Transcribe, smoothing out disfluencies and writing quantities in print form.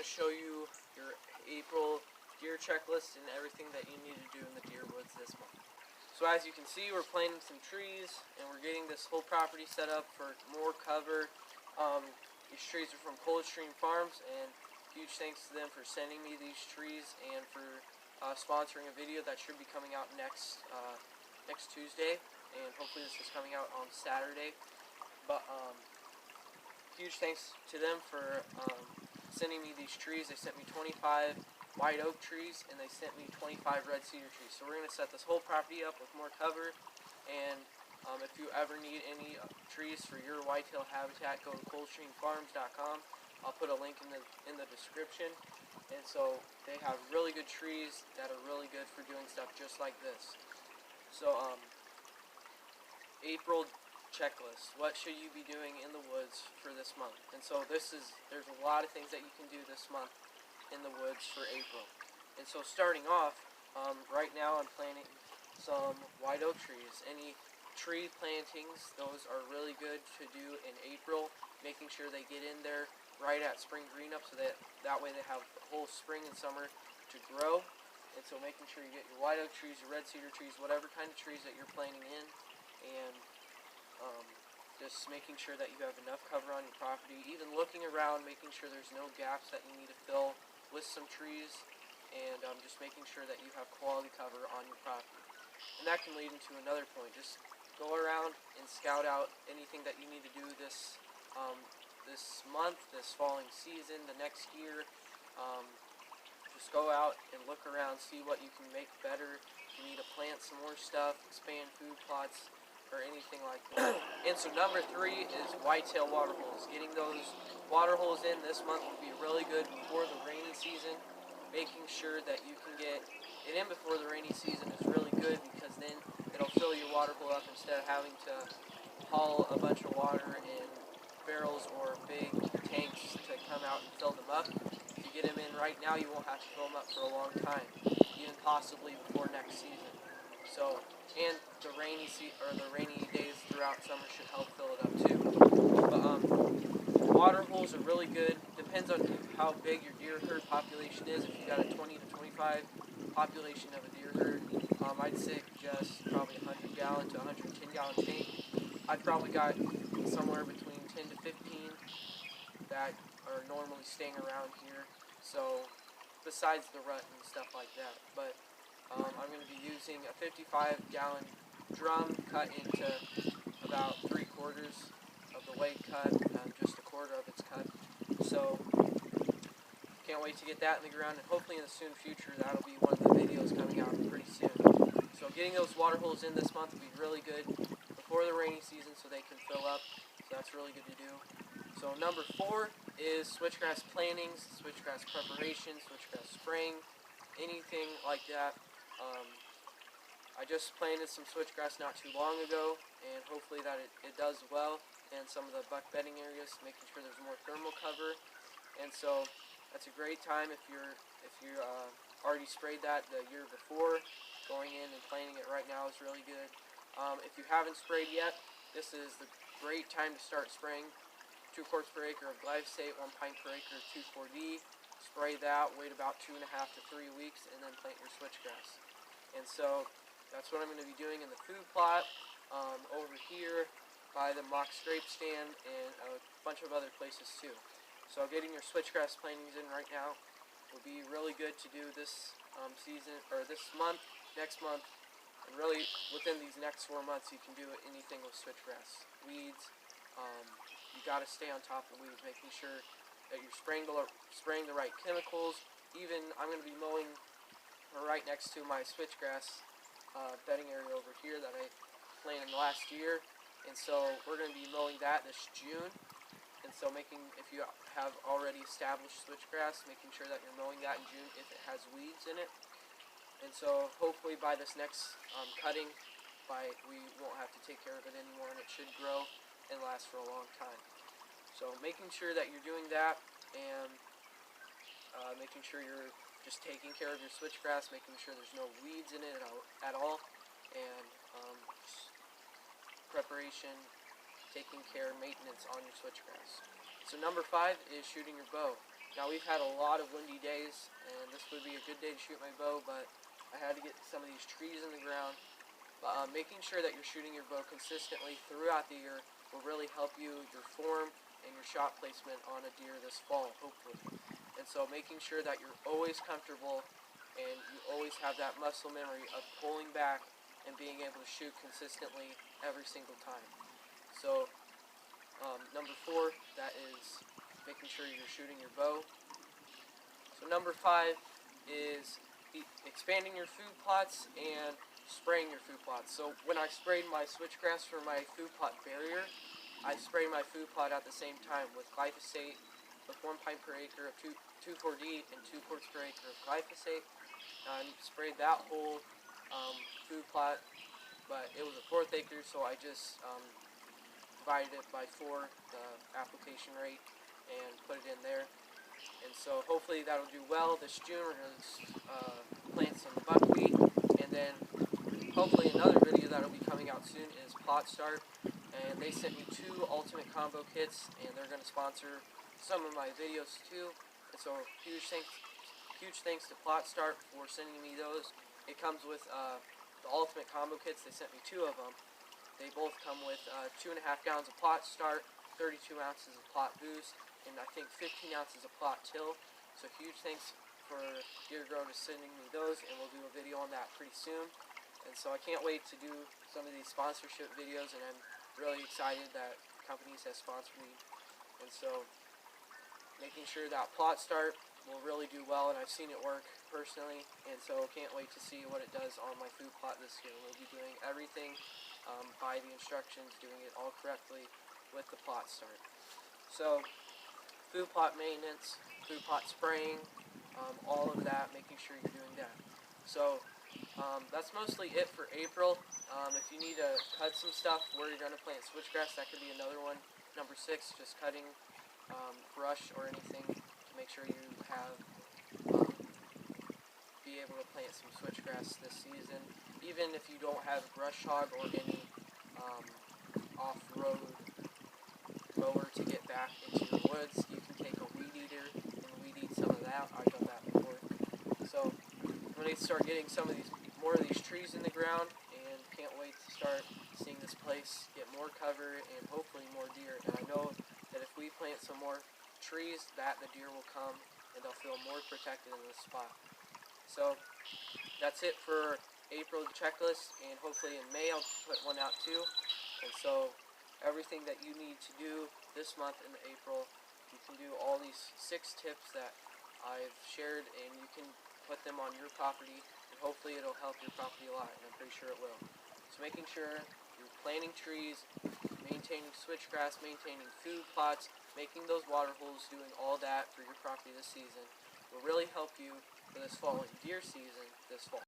Show you your April deer checklist and everything that you need to do in the deer woods this month. So as you can see, we're planting some trees and we're getting this whole property set up for more cover. These trees are from Coldstream Farms, and huge thanks to them for sending me these trees and for sponsoring a video that should be coming out next Tuesday, and hopefully this is coming out on Saturday. But huge thanks to them for sending me these trees. They sent me 25 white oak trees and they sent me 25 red cedar trees. So we're going to set this whole property up with more cover, and if you ever need any trees for your whitetail habitat, go to coldstreamfarms.com. I'll put a link in the description. And so they have really good trees that are really good for doing stuff just like this. So April checklist. What should you be doing in the woods for this month? And so there's a lot of things that you can do this month in the woods for April. And so starting off, right now I'm planting some white oak trees. Any tree plantings, those are really good to do in April, making sure they get in there right at spring green up, so that way they have the whole spring and summer to grow. And so making sure you get your white oak trees, your red cedar trees, whatever kind of trees that you're planting in, and just making sure that you have enough cover on your property, even looking around, making sure there's no gaps that you need to fill with some trees, and just making sure that you have quality cover on your property. And that can lead into another point. Just go around and scout out anything that you need to do this month, this falling season, the next year. Just go out and look around, see what you can make better. If you need to plant some more stuff, expand food plots, or anything like that. And so number 3 is whitetail water holes. Getting those water holes in this month would be really good before the rainy season. Making sure that you can get it in before the rainy season is really good, because then it'll fill your water hole up instead of having to haul a bunch of water in barrels or big tanks to come out and fill them up. If you get them in right now, you won't have to fill them up for a long time, even possibly before next season. So, and the rainy days throughout summer should help fill it up too. But water holes are really good. Depends on how big your deer herd population is. If you got a 20 to 25 population of a deer herd, I'd suggest probably 100 gallon to 110 gallon tank. I've probably got somewhere between 10 to 15 that are normally staying around here. So, besides the rut and stuff like that. But I'm going to be using a 55 gallon drum cut into about 3/4 of the weight cut, just 1/4 of its cut. So can't wait to get that in the ground, and hopefully in the soon future that'll be one of the videos coming out pretty soon. So getting those water holes in this month will be really good before the rainy season so they can fill up. So that's really good to do. So number 4 is switchgrass plantings, switchgrass preparation, switchgrass spraying, anything like that. I just planted some switchgrass not too long ago, and hopefully that it does well in some of the buck bedding areas, making sure there's more thermal cover. And so that's a great time if you already sprayed that the year before. Going in and planting it right now is really good. If you haven't sprayed yet, this is the great time to start spraying. 2 quarts per acre of glyphosate, 1 pint per acre of 2,4-D. Spray that, wait about 2.5 to 3 weeks, and then plant your switchgrass. And so that's what I'm going to be doing in the food plot, over here by the mock scrape stand, and a bunch of other places too. So getting your switchgrass plantings in right now will be really good to do this season, or this month, next month, and really within these next 4 months you can do anything with switchgrass. Weeds, you got to stay on top of weeds, making sure that you're spraying the right chemicals. Even I'm going to be mowing right next to my switchgrass bedding area over here that I planted last year, and so we're going to be mowing that this June. And so if you have already established switchgrass, making sure that you're mowing that in June if it has weeds in it. And so hopefully by this next cutting, we won't have to take care of it anymore, and it should grow and last for a long time. So making sure that you're doing that, and making sure you're just taking care of your switchgrass, making sure there's no weeds in it at all, and just preparation, taking care, maintenance on your switchgrass. So number 5 is shooting your bow. Now we've had a lot of windy days, and this would be a good day to shoot my bow, but I had to get some of these trees in the ground. Making sure that you're shooting your bow consistently throughout the year will really help your form and your shot placement on a deer this fall, hopefully. And so making sure that you're always comfortable and you always have that muscle memory of pulling back and being able to shoot consistently every single time. So number 4, that is making sure you're shooting your bow. So number 5 is expanding your food plots and spraying your food plots. So when I sprayed my switchgrass for my food plot barrier, I sprayed my food plot at the same time with glyphosate, with 1 pint per acre of 2,4-D and 2 quarts per acre of glyphosate. I sprayed that whole food plot, but it was a 1/4 acre, so I just divided it by 4, the application rate, and put it in there. And so hopefully that'll do well. This June we're going to plant some buckwheat, and then hopefully another video that'll be coming out soon is Plot Start. And they sent me 2 ultimate combo kits, and they're going to sponsor some of my videos too. And so huge thanks to Plot Start for sending me those. It comes with the ultimate combo kits. They sent me 2 of them. They both come with 2.5 gallons of Plot Start, 32 ounces of Plot Boost, and I think 15 ounces of Plot Till. So huge thanks for Deer Grow to sending me those, and we'll do a video on that pretty soon. And so I can't wait to do some of these sponsorship videos, and I'm really excited that companies have sponsored me. And so making sure that Plot Start will really do well, and I've seen it work personally, and so can't wait to see what it does on my food plot this year. We'll be doing everything by the instructions, doing it all correctly with the Plot Start. So food plot maintenance, food plot spraying, all of that, making sure you're doing that. So that's mostly it for April. If you need to cut some stuff where you're going to plant switchgrass, that could be another one. Number 6, just cutting brush or anything to make sure you have be able to plant some switchgrass this season. Even if you don't have a brush hog or any off-road mower to get back into the woods, you can take a weed eater and weed eat some of that. I've done that before. So when they start getting more of these trees in the ground, and can't wait to start seeing this place get more cover and hopefully more deer. And I know that if we plant some more trees, that the deer will come and they'll feel more protected in this spot. So that's it for April checklist, and hopefully in May I'll put one out too. And so everything that you need to do this month in April, you can do all these 6 tips that I've shared, and you can put them on your property, and hopefully it'll help your property a lot, and I'm pretty sure it will. So making sure you're planting trees, maintaining switchgrass, maintaining food plots, making those water holes, doing all that for your property this season will really help you for this fall and deer season this fall.